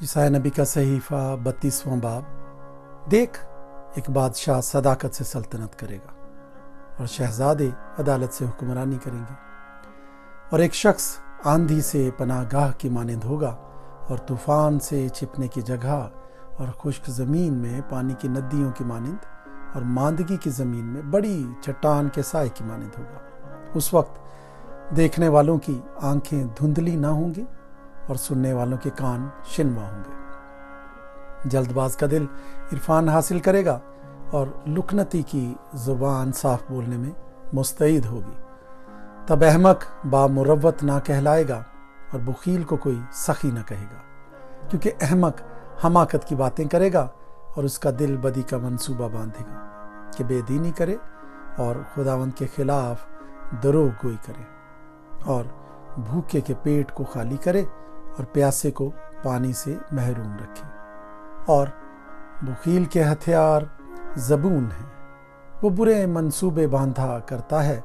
ईसाया नबी का सहीफ़ा 32वां बाब। देख, एक बादशाह सदाकत से सल्तनत करेगा और शहजादे अदालत से हुक्मरानी करेंगे, और एक शख्स आंधी से पनाहगाह की मानिंद होगा और तूफान से छिपने की जगह और खुश्क ज़मीन में पानी की नदियों की मानिंद और मांदगी की ज़मीन में बड़ी चट्टान के साए की मानिंद होगा। उस वक्त देखने वालों की आंखें धुंधली ना होंगी और सुनने वालों के कान शिनवा होंगे। जल्दबाज का दिल इरफान हासिल करेगा और लुकनती की ज़ुबान साफ बोलने में मुस्तैद होगी। तब अहमक बामुरव्वत ना कहलाएगा और बुखील को कोई सखी न कहेगा, क्योंकि अहमक हमाकत की बातें करेगा और उसका दिल बदी का मंसूबा बांधेगा कि बेदीनी करे और खुदावंद के खिलाफ दरोग गोई करे, और भूखे के पेट को खाली करे और प्यासे को पानी से महरूम रखे। और बुखील के हथियार ज़बून हैं, वो बुरे मंसूबे बांधा करता है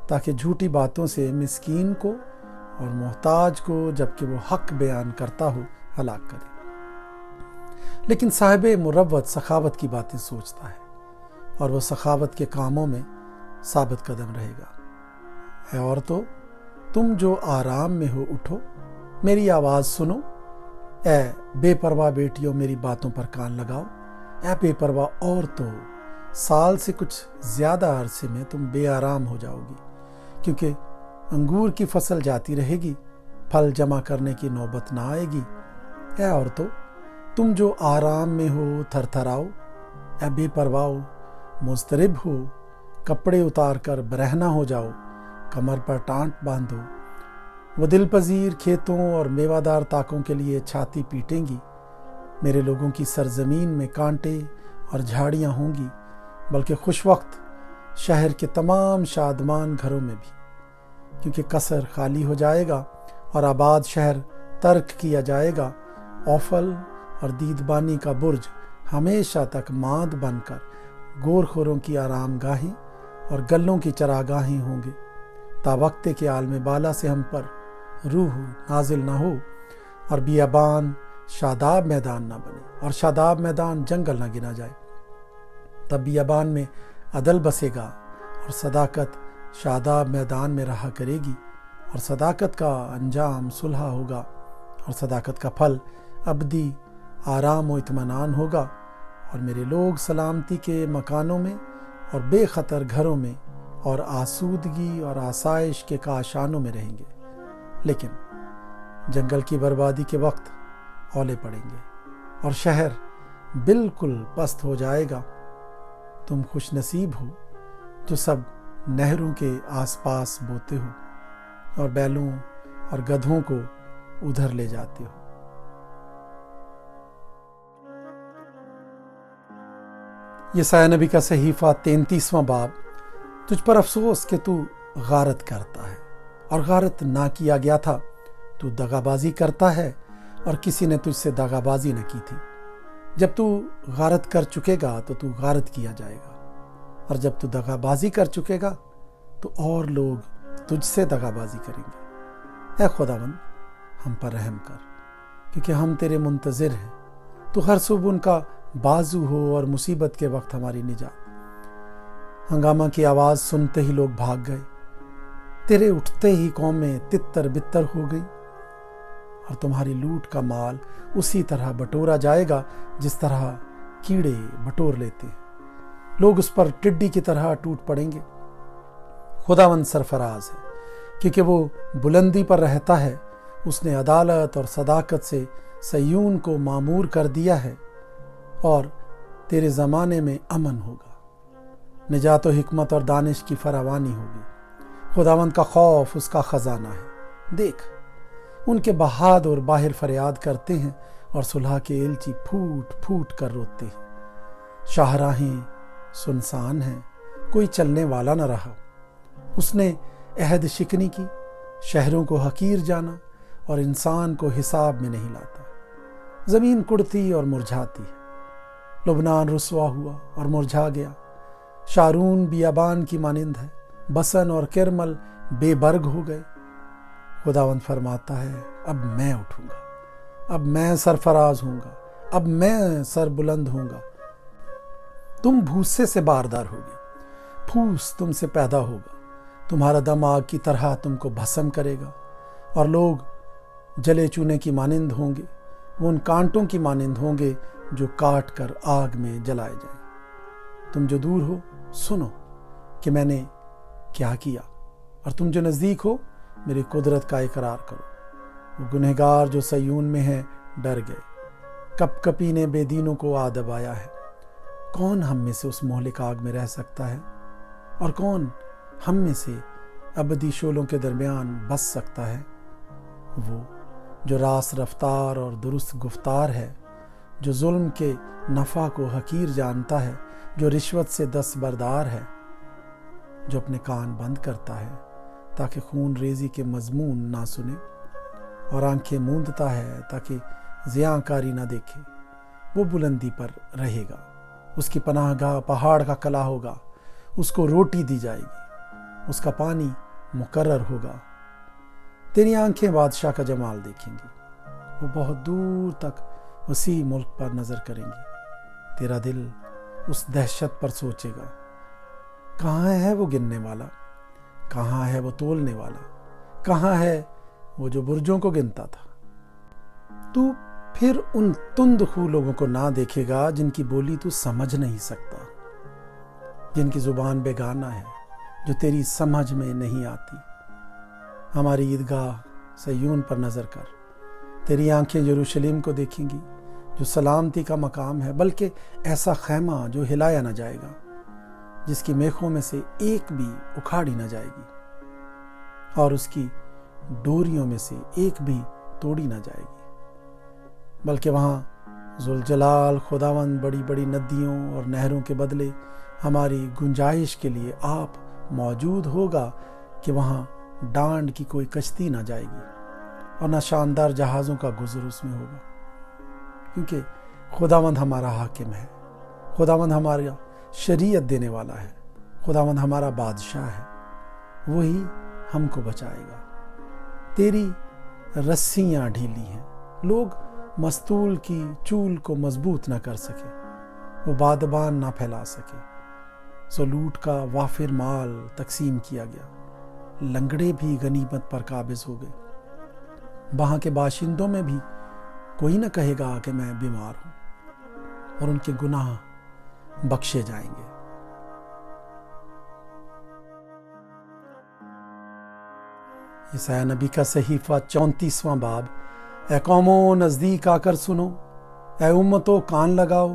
ताकि झूठी बातों से मिस्कीन को और मोहताज को, जबकि वो हक बयान करता हो, हलाक करे। लेकिन साहिबे मुरव्वत सखावत की बातें सोचता है और वो सखावत के कामों में साबित कदम रहेगा। है औरतों, तुम जो आराम में हो, उठो, मेरी आवाज़ सुनो। ए बेपरवाह बेटियों, मेरी बातों पर कान लगाओ। ए बेपरवाह औरतों, साल से कुछ ज़्यादा अरसे में तुम बेआराम हो जाओगी, क्योंकि अंगूर की फसल जाती रहेगी, फल जमा करने की नौबत ना आएगी। ए औरतों, तुम जो आराम में हो, थरथराओ। ए बेपरवाह मुस्तरिब हो, कपड़े उतार कर बरहना हो जाओ, कमर पर टांट बांधो। वो दिल पजीर खेतों और मेवादार ताकों के लिए छाती पीटेंगी। मेरे लोगों की सरजमीन में कांटे और झाड़ियाँ होंगी, बल्कि खुश वक्त शहर के तमाम शादमान घरों में भी, क्योंकि कसर खाली हो जाएगा और आबाद शहर तर्क किया जाएगा। औफल और दीदबानी का बुर्ज हमेशा तक मांद बनकर गोरखोरों की आराम गाहें और गल्लों की चरागाहें होंगे, तावक्ते के आलम बाला से हम पर रूह नाजिल ना हो और बियाबान शादाब मैदान ना बने और शादाब मैदान जंगल ना गिना जाए। तब बियाबान में अदल बसेगा और सदाकत शादाब मैदान में रहा करेगी, और सदाकत का अंजाम सुलह होगा और सदाकत का फल अबदी आराम व इत्मीनान होगा, और मेरे लोग सलामती के मकानों में और बेखतर घरों में और आसूदगी और आसाइश के काशानों में रहेंगे। लेकिन जंगल की बर्बादी के वक्त औले पड़ेंगे और शहर बिल्कुल पस्त हो जाएगा। तुम खुश नसीब हो जो सब नहरों के आसपास बोते हो और बैलों और गधों को उधर ले जाते हो। यशायाह नबी का सहीफ़ा 33वां बाब। तुझ पर अफसोस कि तू गारत करता है और गारत ना किया गया था। तू दगाबाजी करता है और किसी ने तुझसे दगाबाजी न की थी। जब तू गारत कर चुकेगा तो तू गारत किया जाएगा, और जब तू दगाबाजी कर चुकेगा तो और लोग तुझसे दगाबाजी करेंगे। ऐ खुदावंद, हम पर रहम कर, क्योंकि हम तेरे मुंतज़िर हैं। तू हर सुबह उनका बाजू हो और मुसीबत के वक्त हमारी निजात। हंगामा की आवाज़ सुनते ही लोग भाग गए, तेरे उठते ही कौमें तितर बितर हो गई, और तुम्हारी लूट का माल उसी तरह बटोरा जाएगा जिस तरह कीड़े बटोर लेते हैं। लोग उस पर टिड्डी की तरह टूट पड़ेंगे। खुदावंद सरफराज है, क्योंकि वो बुलंदी पर रहता है। उसने अदालत और सदाकत से सयून को मामूर कर दिया है, और तेरे ज़माने में अमन होगा। निजात व हिकमत और दानिश की फरावानी होगी। खुदावंद का खौफ उसका खजाना है। देख, उनके बहादुर बाहर फरियाद करते हैं और सुलह के एलची फूट फूट कर रोते हैं। शाहराहें सुनसान हैं, कोई चलने वाला न रहा। उसने अहद शिकनी की, शहरों को हकीर जाना और इंसान को हिसाब में नहीं लाता। ज़मीन कुड़ती और मुरझाती है। लुबनान रुसवा हुआ और मुरझा गया। शारून बियाबान की मानिंद है। बसन और किरमल बेबर्ग हो गए। खुदावंद फरमाता है, अब मैं उठूंगा اب میں سرفراز ہوں گا، اب میں سر بلند ہوں گا۔ تم بھوسے سے باردار ہوگے، پھوس تم سے پیدا ہوگا، تمہارا دم آگ کی طرح تم کو بھسم کرے گا، اور لوگ جلے چونے کی مانند ہوں گے، وہ ان کانٹوں کی مانند ہوں گے جو کاٹ کر آگ میں جلائے جائیں۔ تم جو دور ہو سنو کہ میں نے کیا کیا، اور تم جو نزدیک ہو میری قدرت کا اقرار کرو۔ وہ گنہگار جو صیون میں ہیں ڈر گئے، کپ کپی نے بے دینوں کو آ دبایا ہے۔ کون ہم میں سے اس مہلک آگ میں رہ سکتا ہے، اور کون ہم میں سے ابدی شعلوں کے درمیان بس سکتا ہے؟ وہ جو راست رفتار اور درست گفتار ہے، جو ظلم کے نفع کو حقیر جانتا ہے، جو رشوت سے دستبردار ہے، جو اپنے کان بند کرتا ہے تاکہ خون ریزی کے مضمون نہ سنے، اور آنکھیں موندتا ہے تاکہ زیاں کاری نہ دیکھے، وہ بلندی پر رہے گا، اس کی پناہ گاہ پہاڑ کا کلا ہوگا، اس کو روٹی دی جائے گی، اس کا پانی مقرر ہوگا۔ تیری آنکھیں بادشاہ کا جمال دیکھیں گی، وہ بہت دور تک وسیع ملک پر نظر کریں گی۔ تیرا دل اس دہشت پر سوچے گا، کہاں ہے وہ گننے والا، کہاں ہے وہ تولنے والا، کہاں ہے وہ جو برجوں کو گنتا تھا؟ تو پھر ان تند خو لوگوں کو نہ دیکھے گا جن کی بولی تو سمجھ نہیں سکتا، جن کی زبان بیگانہ ہے، جو تیری سمجھ میں نہیں آتی۔ ہماری عیدگاہ صیون پر نظر کر، تیری آنکھیں یروشلم کو دیکھیں گی جو سلامتی کا مقام ہے، بلکہ ایسا خیمہ جو ہلایا نہ جائے گا، جس کی میخوں میں سے ایک بھی اکھاڑی نہ جائے گی، اور اس کی ڈوریوں میں سے ایک بھی توڑی نہ جائے گی، بلکہ وہاں ذوالجلال خداوند بڑی بڑی ندیوں اور نہروں کے بدلے ہماری گنجائش کے لیے آپ موجود ہوگا کہ وہاں ڈانڈ کی کوئی کشتی نہ جائے گی، اور نہ شاندار جہازوں کا گزر اس میں ہوگا، کیونکہ خداوند ہمارا حاکم ہے، خداوند ہمارا شریعت دینے والا ہے، خداوند ہمارا بادشاہ ہے، وہی ہم کو بچائے گا۔ تیری رسیاں ڈھیلی ہیں، لوگ مستول کی چول کو مضبوط نہ کر سکے، وہ بادبان نہ پھیلا سکے، سو لوٹ کا وافر مال تقسیم کیا گیا، لنگڑے بھی غنیمت پر قابض ہو گئے، وہاں کے باشندوں میں بھی کوئی نہ کہے گا کہ میں بیمار ہوں، اور ان کے گناہ بخشے جائیں گے۔ یسایہ نبی کا صحیفہ 34واں باب۔ اے قوموں نزدیک آ کر سنو، اے امتوں کان لگاؤ،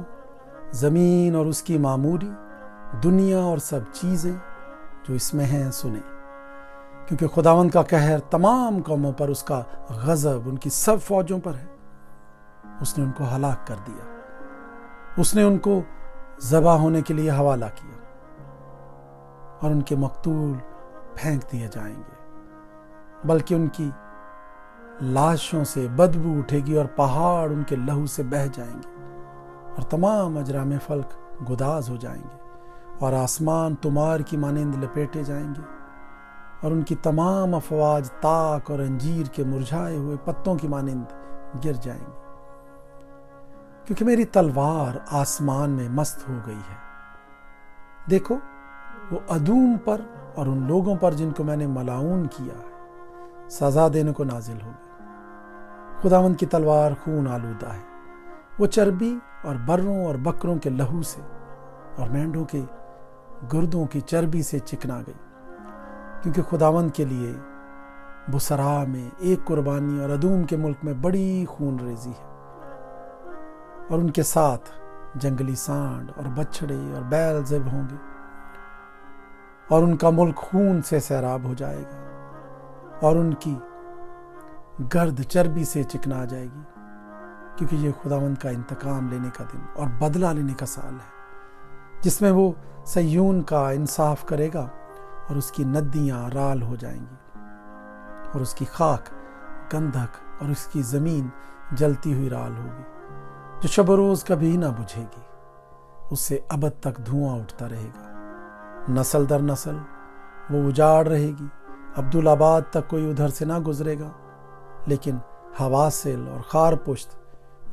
زمین اور اس کی معموری، دنیا اور سب چیزیں جو اس میں ہیں سنیں، کیونکہ خداوند کا قہر تمام قوموں پر، اس کا غضب ان کی سب فوجوں پر ہے۔ اس نے ان کو ہلاک کر دیا، اس نے ان کو ذبح ہونے کے لیے حوالہ کیا، اور ان کے مقتول پھینک دیے جائیں گے، بلکہ ان کی لاشوں سے بدبو اٹھے گی، اور پہاڑ ان کے لہو سے بہہ جائیں گے، اور تمام اجرام فلک گداز ہو جائیں گے، اور آسمان تمار کی مانند لپیٹے جائیں گے، اور ان کی تمام افواج تاک اور انجیر کے مرجھائے ہوئے پتوں کی مانند گر جائیں گے، کیونکہ میری تلوار آسمان میں مست ہو گئی ہے۔ دیکھو، وہ ادوم پر اور ان لوگوں پر جن کو میں نے ملعون کیا ہے سزا دینے کو نازل ہوگی۔ خداوند کی تلوار خون آلودہ ہے، وہ چربی اور بروں اور بکروں کے لہو سے اور مینڈوں کے گردوں کی چربی سے چکنا گئی، کیونکہ خداوند کے لیے بسرا میں ایک قربانی اور ادوم کے ملک میں بڑی خون ریزی ہے، اور ان کے ساتھ جنگلی سانڈ اور بچھڑے اور بیل ذبح ہوں گے، اور ان کا ملک خون سے سیراب ہو جائے گا، اور ان کی گرد چربی سے چکنا جائے گی، کیونکہ یہ خداوند کا انتقام لینے کا دن اور بدلہ لینے کا سال ہے، جس میں وہ صیون کا انصاف کرے گا، اور اس کی ندیاں رال ہو جائیں گی، اور اس کی خاک گندھک اور اس کی زمین جلتی ہوئی رال ہوگی، جو شب و روز کبھی نہ بجھے گی، اس سے ابد تک دھواں اٹھتا رہے گا، نسل در نسل وہ اجاڑ رہے گی، عبدالآباد تک کوئی ادھر سے نہ گزرے گا، لیکن हवासिल और खारपुश्त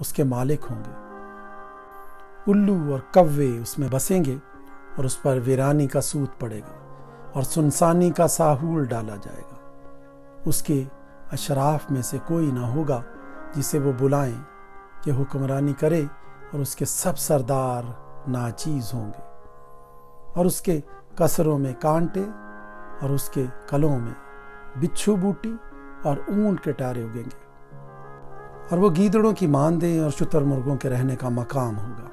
उसके मालिक होंगे। उल्लू और कव्वे उसमें बसेंगे और उस पर वीरानी का सूत पड़ेगा और सुनसानी का साहूल डाला जाएगा। उसके अशराफ में से कोई ना होगा जिसे वो बुलाएं कि हुक्मरानी करे, और उसके सब सरदार नाचीज होंगे, और उसके कसरों में कांटे और उसके कलों में बिच्छू बूटी और ऊंट के टारे उगेंगे, और वो गीदड़ों की मांदें और शुतुरमुर्गों के रहने का मकाम होगा।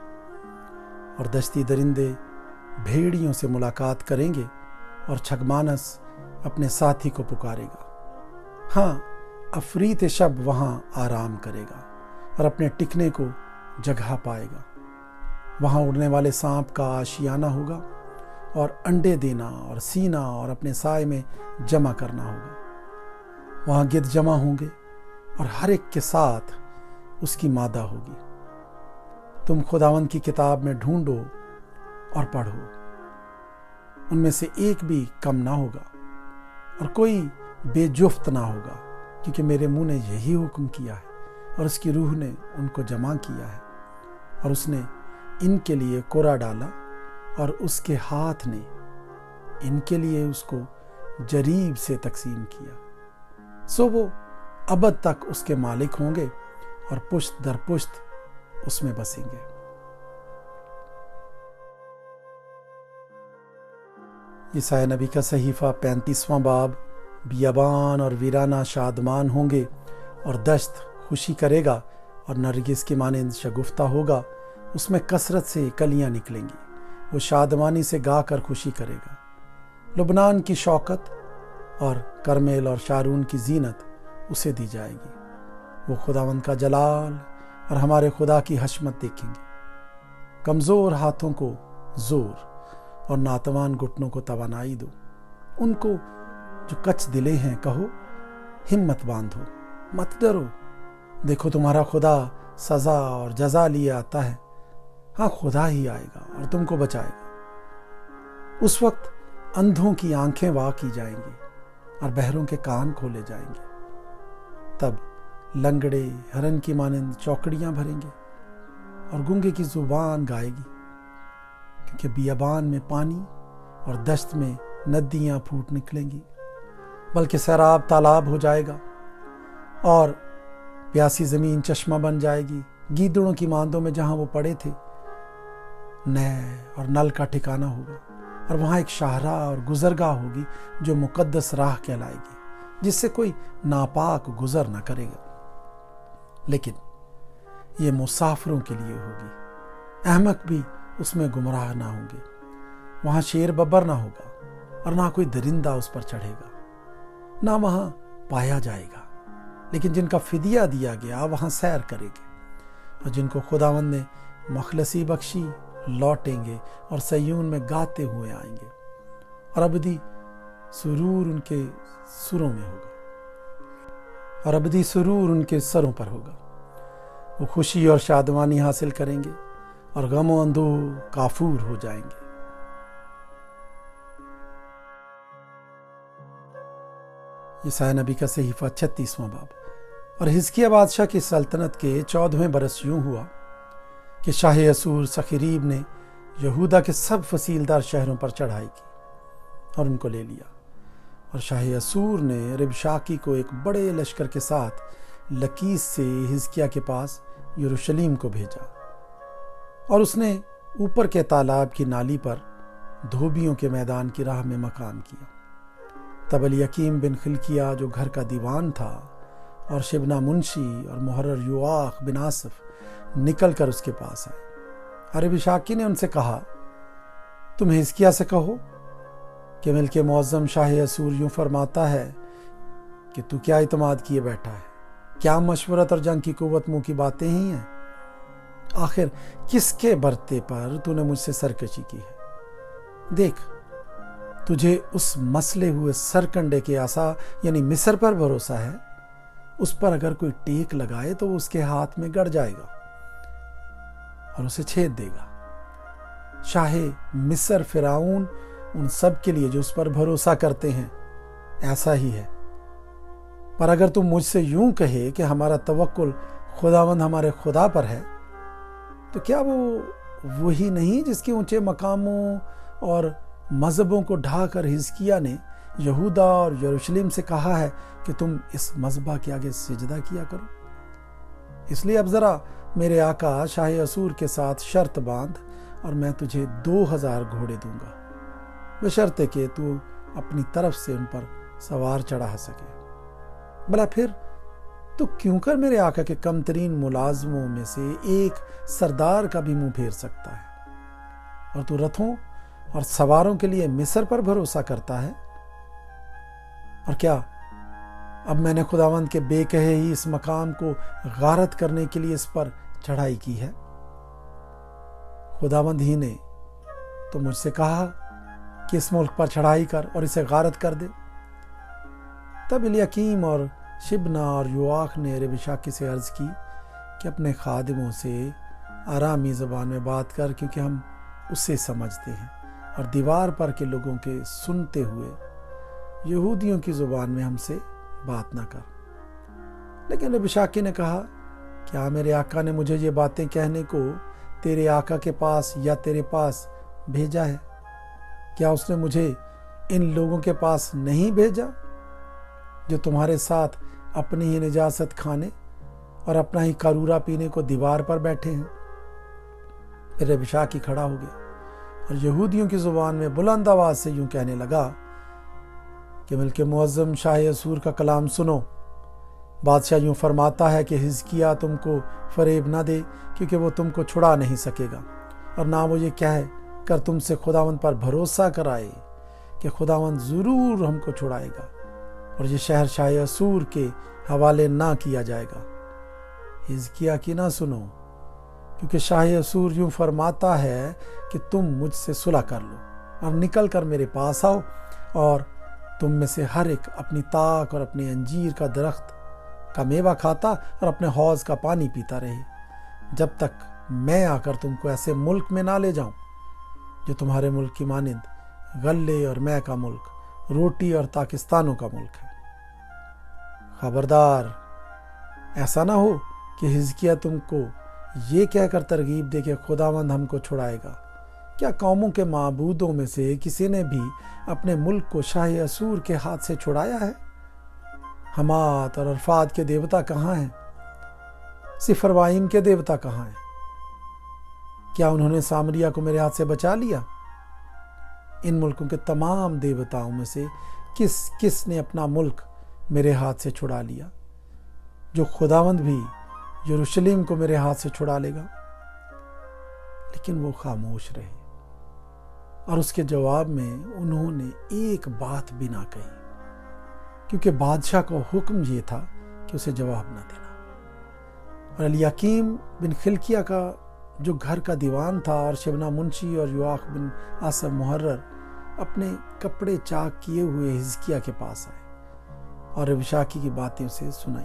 और दश्ती दरिंदे भेड़ियों से मुलाकात करेंगे और छगमानस अपने साथी को पुकारेगा। हाँ, अफरीत शब वहाँ आराम करेगा और अपने टिकने को जगह पाएगा। वहाँ उड़ने वाले सांप का आशियाना होगा और अंडे देना और सीना और अपने साए में जमा करना होगा। वहाँ गिद्ध जमा होंगे और हर एक के साथ उसकी मादा होगी। तुम खुदावंद की किताब में ढूंढो और पढ़ो, उनमें से एक भी कम ना होगा और कोई बेजुफ्त ना होगा, क्योंकि मेरे मुंह ने यही हुक्म किया है और उसकी रूह ने उनको जमा किया है, और उसने इनके लिए कोरा डाला और उसके हाथ ने इनके लिए उसको जरीब से तकसीम किया। सो वो अबद तक उसके मालिक होंगे और पुश्त दर पुश्त उसमें बसेंगे। ईसाया नबी का सहीफा 35वां बाब। बियाबान और वीराना शादमान होंगे और दश्त खुशी करेगा और नरगिस के मानिंद शगुफ्ता होगा। उसमें कसरत से कलियां निकलेंगी, वो शादमानी से गा कर खुशी करेगा। लुबनान की शौकत और करमेल और शारून की जीनत उसे दी जाएगी। वो खुदावंद का जलाल और हमारे खुदा की हशमत देखेंगे। कमज़ोर हाथों को जोर और नातवान घुटनों को तवानाई दो। उनको जो कच दिले हैं कहो, हिम्मत बांधो, मत डरो, देखो तुम्हारा खुदा सजा और जजा लिए आता है। हाँ, खुदा ही आएगा और तुमको बचाएगा। उस वक्त अंधों की आंखें वाह की जाएंगी और बहरों के कान खोले जाएंगे। तब लंगड़े हरन की मानिंद चौकड़ियां भरेंगे और गूंगे की जुबान गाएगी, क्योंकि बियाबान में पानी और दश्त में नदियां फूट निकलेंगी, बल्कि सैराब तालाब हो जाएगा और प्यासी जमीन चश्मा बन जाएगी। गीदड़ों की मांदों में जहां वो पड़े थे, नय और नल का ठिकाना होगा, और वहां एक शाहराह और गुजरगाह होगी जो मुकद्दस राह कहलाएगी, जिससे कोई नापाक गुजर न करेगा। लेकिन ये मुसाफिरों के लिए होगी, अहमक भी उसमें गुमराह ना होंगे। वहां शेर बब्बर ना होगा और ना कोई दरिंदा उस पर चढ़ेगा, ना वहां पाया जाएगा। लेकिन जिनका फिदिया दिया गया वहां सैर करेंगे, और जिनको खुदावंद ने मखलसी बख्शी लौटेंगे और सयून में गाते हुए आएंगे, और अबदी सुरूर उनके सुरों में होगा और अबदी सुरूर उनके सरों पर होगा। वो खुशी और शादमानी हासिल करेंगे और गम अंदोह काफूर हो जाएंगे। ईसाया नबी का सहीफा 36वां बाब। और हिजकिया बादशाह की सल्तनत के 14वें बरस यूं हुआ कि शाह असूर सखरीब ने यहूदा के सब फसीलदार शहरों पर चढ़ाई की और उनको ले लिया। और शाह असूर ने रिबशाकी को एक बड़े लश्कर के साथ लकीस से हिजकिया के पास यरूशलेम को भेजा, और उसने ऊपर के तालाब की नाली पर धोबियों के मैदान की राह में मकान किया। तब अल-यकीम बिन खिलकिया जो घर का दीवान था और शिबना मुंशी और मुहर्रर युआख बिन आसिफ निकल कर उसके पास आए। और रिबशाकी ने उनसे कहा, तुम हिजकिया से कहो कि मिल्के मुअज़्ज़म शाह असूर यूं फरमाता है कि तू क्या इतमाद किए बैठा है, क्या मशवरत और जंग की कुव्वत मुंह की बातें ही हैं। आखिर किसके बरते पर तूने मुझसे सरकशी की है। देख, तुझे उस मसले हुए सरकंडे के आसा यानी मिस्र पर भरोसा है। उस पर अगर कोई टेक लगाए तो वो उसके हाथ में गड़ जाएगा और उसे छेद देगा। शाहे मिस्र फिराउन उन सब के लिए जो उस पर भरोसा करते हैं ऐसा ही है। पर अगर तुम मुझसे यूं कहे कि हमारा तवक्कुल खुदावंद हमारे खुदा पर है, तो क्या वो वही नहीं जिसके ऊंचे मकामों और मजहबों को ढाकर हिजकिय्याह ने यहूदा और यरूशलेम से कहा है कि तुम इस मजबा के आगे सिजदा किया करो? इसलिए अब जरा मेरे आका शाह असूर के साथ शर्त बांध और मैं तुझे 2000 घोड़े दूंगा, बशर्ते कि तू अपनी तरफ से उन पर सवार चढ़ा सके। भला फिर तो क्यों कर मेरे आका के कमतरीन मुलाजमों में से एक सरदार का भी मुंह फेर सकता है, और तू रथों और सवारों के लिए मिस्र पर भरोसा करता है? और क्या अब मैंने खुदावंद के बेकहे ही इस मकाम को गारत करने के लिए इस पर चढ़ाई की है? खुदावंद ही ने तो मुझसे कहा कि इस मुल्क पर चढ़ाई कर और इसे गारत कर दे। तब इलयाकीम और शिबना और योआख ने रबशाकी से अर्ज की कि अपने खादिमों से आरामी ज़बान में बात कर, क्योंकि हम उससे समझते हैं, और दीवार पर के लोगों के सुनते हुए यहूदियों की ज़ुबान में हमसे बात ना कर। लेकिन रबशाकी ने कहा, क्या मेरे आका ने मुझे ये बातें कहने को तेरे आका के पास या तेरे पास भेजा है? क्या उसने मुझे इन लोगों के पास नहीं भेजा जो तुम्हारे साथ अपनी ही निजासत खाने और अपना ही कारूरा पीने को दीवार पर बैठे हैं? फिर रबशाकी खड़ा हो गया और यहूदियों की ज़ुबान में बुलंद आवाज़ से यूं कहने लगा कि मिल्के मुअज़्ज़म शाह असूर का कलाम सुनो। बादशाह यूं फरमाता है कि हिजकिय्याह तुमको फरेब ना दे, क्योंकि वो तुमको छुड़ा नहीं सकेगा, और ना वो ये कहे कर तुमसे खुदावंद पर भरोसा कराए कि खुदावंद ज़रूर हमको छुड़ाएगा और ये शहर शाह असूर के हवाले ना किया जाएगा। हिजकिय्याह की ना सुनो, क्योंकि शाह असूर यूं फरमाता है कि तुम मुझसे सुलह कर लो और निकल कर मेरे पास आओ, और तुम में से हर एक अपनी ताक और अपने अंजीर का दरख्त का मेवा खाता और अपने हौज का पानी पीता रहे, जब तक मैं आकर तुमको ऐसे मुल्क में ना ले जाऊं जो तुम्हारे मुल्क की मानिंद गल्ले और मै का मुल्क, रोटी और ताकिस्तानों का मुल्क है। खबरदार, ऐसा ना हो कि हिजकिय्याह तुमको ये कहकर तरगीब दे कि खुदावंद हमको छुड़ाएगा। क्या कौमों के माबूदों में से किसी ने भी अपने मुल्क को शाह असूर के हाथ से छुड़ाया है? हमात और अरफाद के देवता कहाँ हैं? सिफरवाइम के देवता कहाँ हैं? क्या उन्होंने सामरिया को मेरे हाथ से बचा लिया? इन मुल्कों के तमाम देवताओं में से किस किस ने अपना मुल्क मेरे हाथ से छुड़ा लिया, जो खुदावंद भी यरूशलेम को मेरे हाथ से छुड़ा लेगा? लेकिन वो खामोश रहे, और उसके जवाब में उन्होंने एक बात भी ना कही, क्योंकि बादशाह का हुक्म ये था कि उसे जवाब ना देना। और इलयाकीम बिन खिल्किय्याह का जो घर का दीवान था, और शिबना मुंशी और योआख बिन आसफ मुहर्रर अपने कपड़े चाक किए हुए हिजकिय्याह के पास आए और रबशाकी की बातें उसे सुनाई।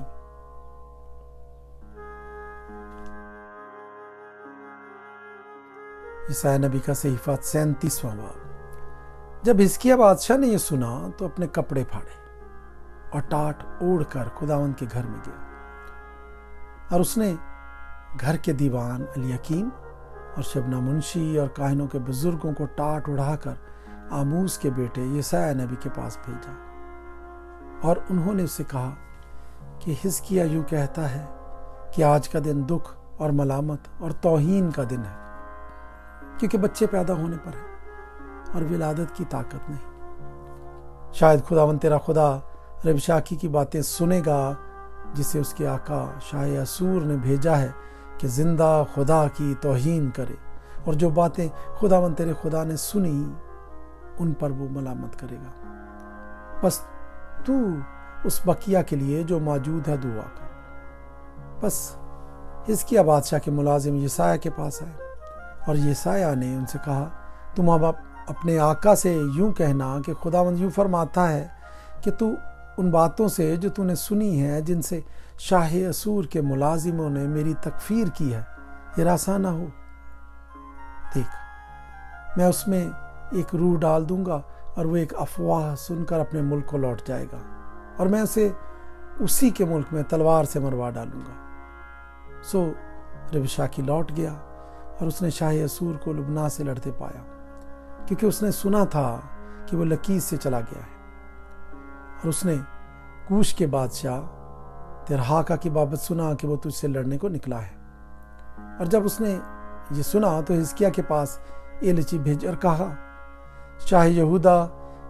यशायाह नबी का सहीफा 37वां बाब। जब हिजकिय्याह बादशाह ने यह सुना तो अपने कपड़े फाड़े और टाट ओढ़कर खुदावंद के घर में गया, और उसने घर के दीवान इलयाकीम और शबना मुंशी और काहिनों के बुजुर्गों को टाट उड़ाकर आमूस के बेटे यशायाह नबी के पास भेजा, और उन्होंने उससे कहा कि हिजकिय्याह यूं कहता है कि आज का दिन दुख और मलामत और तौहीन का दिन है, क्योंकि बच्चे पैदा होने पर है और विलादत की ताकत नहीं। शायद खुदावंद तेरा खुदा रबशाकी की बातें सुनेगा, जिसे उसके आका शाह असूर ने भेजा है कि जिंदा खुदा की तौहीन करे, और जो बातें खुदावंद तेरे खुदा ने सुनी उन पर वो मलामत करेगा। बस तू उस बकिया के लिए जो मौजूद है दुआ कर। बस हिजकिय्याह बादशाह के मुलाजिम यशायाह के पास आए, और यशायाह ने उनसे कहा, तुम अब अपने आका से यूं कहना कि खुदावंद यूं फरमाता है कि तू उन बातों से जो तूने सुनी है, जिनसे शाह असूर के मुलाजिमों ने मेरी तकफीर की है, हिरासा ना हो। देख, मैं उसमें एक रूह डाल दूंगा और वो एक अफवाह सुनकर अपने मुल्क को लौट जाएगा, और मैं उसे उसी के मुल्क में तलवार से मरवा डालूंगा। सो रबशाकी लौट गया और उसने शाह असूर को लुबना से लड़ते पाया, क्योंकि उसने सुना था कि वो लकीस से चला गया है। और उसने कूश के बादशाह तिरहाका की बाबत सुना कि वो तुझसे लड़ने को निकला है। और जब उसने ये सुना तो हिजकिया के पास एलची भेज और कहा, शाह यहूदा,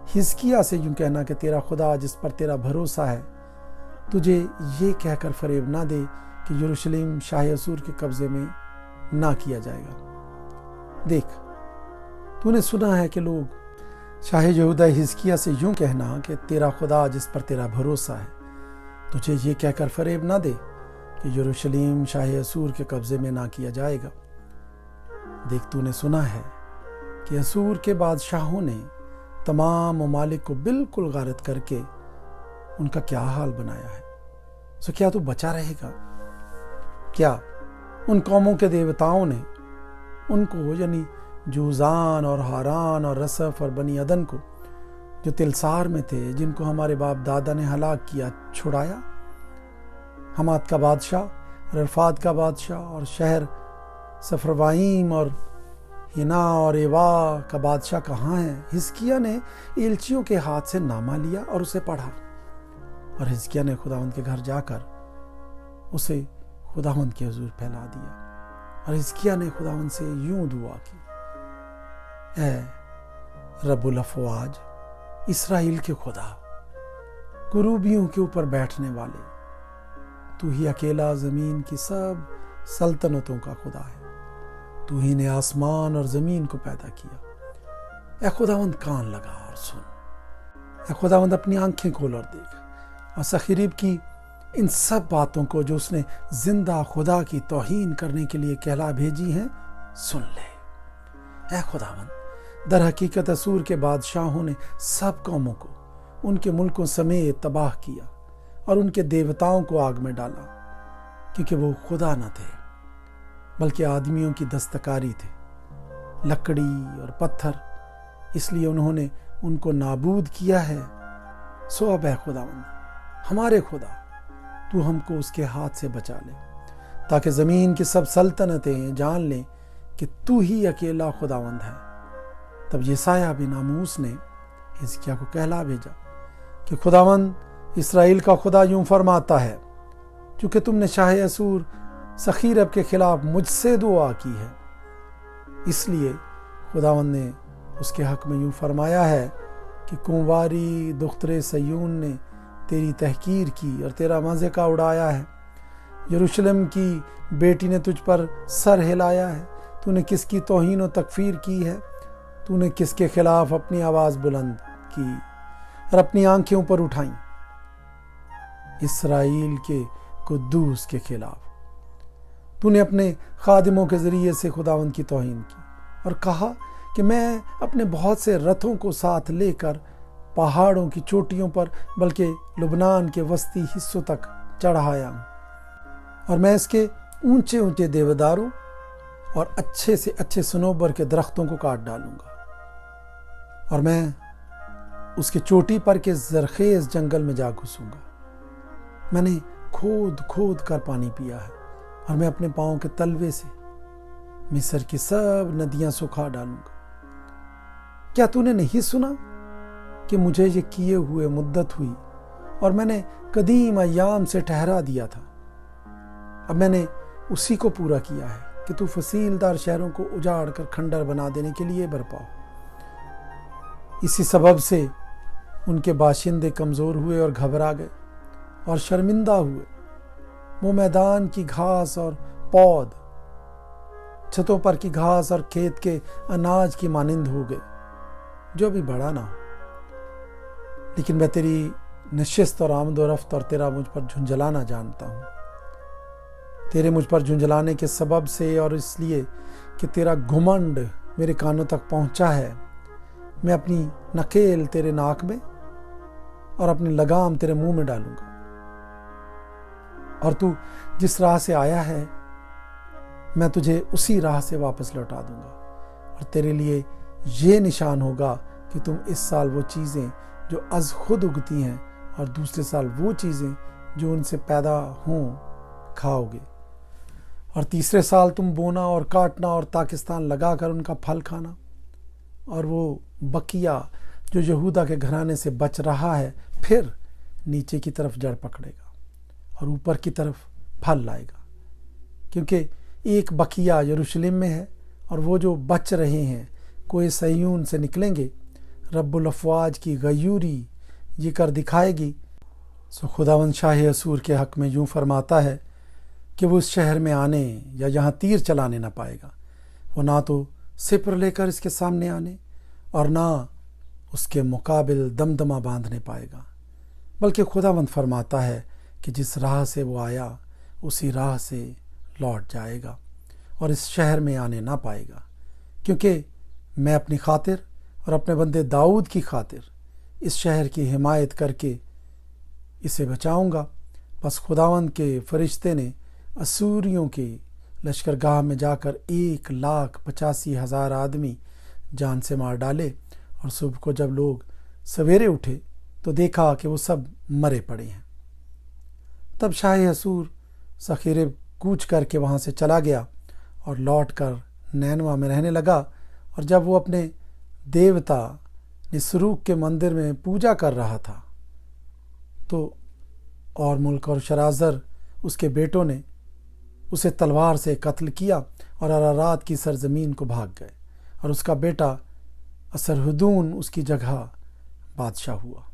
हिजकिया से यूं कहना कि तेरा खुदा जिस पर तेरा भरोसा है तुझे ये कहकर फरेब ना दे कि यरूशलेम शाह असूर के कब्जे में ना किया जाएगा। देख, तूने सुना है कि लोग शाह यहूदा हिजकिया से यूं कहना कि तेरा खुदा जिस पर तेरा भरोसा है तुझे ये कहकर फरेब ना दे कि यरूशलेम शाह असूर के कब्जे में ना किया जाएगा। देख, तूने सुना है कि असूर के बादशाहों ने तमाम ममालिक को बिल्कुल गारत करके उनका क्या हाल बनाया है। सो क्या तू बचा रहेगा? क्या उन कौमों के देवताओं ने उनको, यानी जूजान और हारान और रसफ और बनी अदन को, जो तिलसार में थे, जिनको हमारे बाप दादा ने हलाक किया, छुड़ाया? हमाद का बादशाह, रफात का बादशाह और शहर सफरवाइम और हिना और एवा का बादशाह कहाँ है? हिजकिया ने एलचियों के हाथ से नामा लिया और उसे पढ़ा, और हिजकिया ने खुदावंद के घर जाकर उसे खुदावंद के हुजूर फैला दिया। और हिजकिया ने खुदावंद से यूं दुआ की, ऐ रब्बुल अफ़वाज, इसराइल के खुदा, कुरूबियों के ऊपर बैठने वाले, तू ही अकेला ज़मीन की सब सल्तनतों का खुदा है। तू ही ने आसमान और ज़मीन को पैदा किया। ऐ खुदावंद, कान लगा और सुन। ऐ खुदावंद, अपनी आंखें खोल और देख, और सखीरीब की इन सब बातों को जो उसने जिंदा खुदा की तौहीन करने के लिए कहला भेजी हैं, सुन ले। ऐ खुदावंद, दर हकीकत असूर के बादशाहों ने सब कौमों को उनके मुल्कों समेत तबाह किया और उनके देवताओं को आग में डाला, क्योंकि वो खुदा न थे बल्कि आदमियों की दस्तकारी थे, लकड़ी और पत्थर, इसलिए उन्होंने उनको नाबूद किया है। सो अब है खुदावंद, हमारे खुदा, तू हमको उसके हाथ से बचा ले, ताकि ज़मीन की सब सल्तनतें जान लें कि तू ही अकेला खुदावंद है। तब यसाया बिन आमोस ने हिजकिया को कहला भेजा कि खुदावंद इसराइल का खुदा यूं फरमाता है, चूँकि तुमने शाह असूर सखीरब के खिलाफ मुझसे दुआ की है, इसलिए खुदावंद ने उसके हक में यूं फरमाया है कि कुंवारी दुख्तरे सयून ने तेरी तहकीर की और तेरा मज़ाक उड़ाया है। यरूशलेम की बेटी ने तुझ पर सर हिलाया है। तूने किसकी तौहीन और तकफीर की है? तूने किसके खिलाफ अपनी आवाज़ बुलंद की और अपनी आंखें ऊपर उठाई? इसराइल के कुद्दूस के खिलाफ। तूने अपने खादिमों के ज़रिए से खुदावंद की तौहीन की और कहा कि मैं अपने बहुत से रथों को साथ लेकर पहाड़ों की चोटियों पर, बल्कि लुबनान के वस्ती हिस्सों तक चढ़ आया हूँ, और मैं इसके ऊंचे ऊंचे देवदारों और अच्छे से अच्छे सनोबर के दरख्तों को काट डालूंगा, और मैं उसके चोटी पर के जरखेज जंगल में जा घुसूंगा। मैंने खोद खोद कर पानी पिया है, और मैं अपने पाँव के तलवे से मिस्र की सब नदियां सुखा डालूंगा। क्या तूने नहीं सुना कि मुझे ये किए हुए मुद्दत हुई और मैंने कदीम अय्याम से ठहरा दिया था? अब मैंने उसी को पूरा किया है कि तू फसीलदार शहरों को उजाड़ कर खंडर बना देने के लिए बरपा हो। इसी सबब से उनके बाशिंदे कमज़ोर हुए और घबरा गए और शर्मिंदा हुए। वो मैदान की घास और पौध, छतों पर की घास और खेत के अनाज की मानिंद हो गए, जो भी बड़ा ना हो। लेकिन मैं तेरी नशिस्त और आमद व रफ्त और तेरा मुझ पर झुंझलाना जानता हूँ। तेरे मुझ पर झुंझलाने के सबब से और इसलिए कि तेरा घुमंड मेरे कानों तक पहुँचा है, मैं अपनी नकेल तेरे नाक में और अपनी लगाम तेरे मुंह में डालूंगा, और तू जिस राह से आया है मैं तुझे उसी राह से वापस लौटा दूंगा। और तेरे लिए ये निशान होगा कि तुम इस साल वो चीज़ें जो अज खुद उगती हैं और दूसरे साल वो चीज़ें जो उनसे पैदा हों खाओगे, और तीसरे साल तुम बोना और काटना और पाकिस्तान लगाकर उनका फल खाना। और वो बकिया जो यहूदा के घराने से बच रहा है फिर नीचे की तरफ जड़ पकड़ेगा और ऊपर की तरफ फल लाएगा, क्योंकि एक बकिया यरूशलेम में है और वो जो बच रहे हैं कोई सयून से निकलेंगे। रब्बुल अफ़वाज की गयूरी ये कर दिखाएगी। सो खुदावंद शाह असूर के हक़ में यूँ फरमाता है कि वो इस शहर में आने या यहाँ तीर चलाने ना पाएगा। वो ना तो सिपर लेकर इसके सामने आने और ना उसके मुकाबिल दमदमा बांधने पाएगा, बल्कि खुदावंद फरमाता है कि जिस राह से वो आया उसी राह से लौट जाएगा और इस शहर में आने ना पाएगा, क्योंकि मैं अपनी खातिर और अपने बंदे दाऊद की खातिर इस शहर की हिमायत करके इसे बचाऊंगा। बस खुदावंद के फरिश्ते ने असूरियों के लश्करगाह में जाकर 1,85,000 आदमी जान से मार डाले, और सुबह को जब लोग सवेरे उठे तो देखा कि वो सब मरे पड़े हैं। तब शाह असूर ज़ख़ीरे कूच करके वहाँ से चला गया और लौटकर नैनवा में रहने लगा। और जब वो अपने देवता निसरूक के मंदिर में पूजा कर रहा था तो और मुल्क और शराज़र उसके बेटों ने उसे तलवार से कत्ल किया और अरारात की सरजमीन को भाग गए, और उसका बेटा असरहुदून उसकी जगह बादशाह हुआ।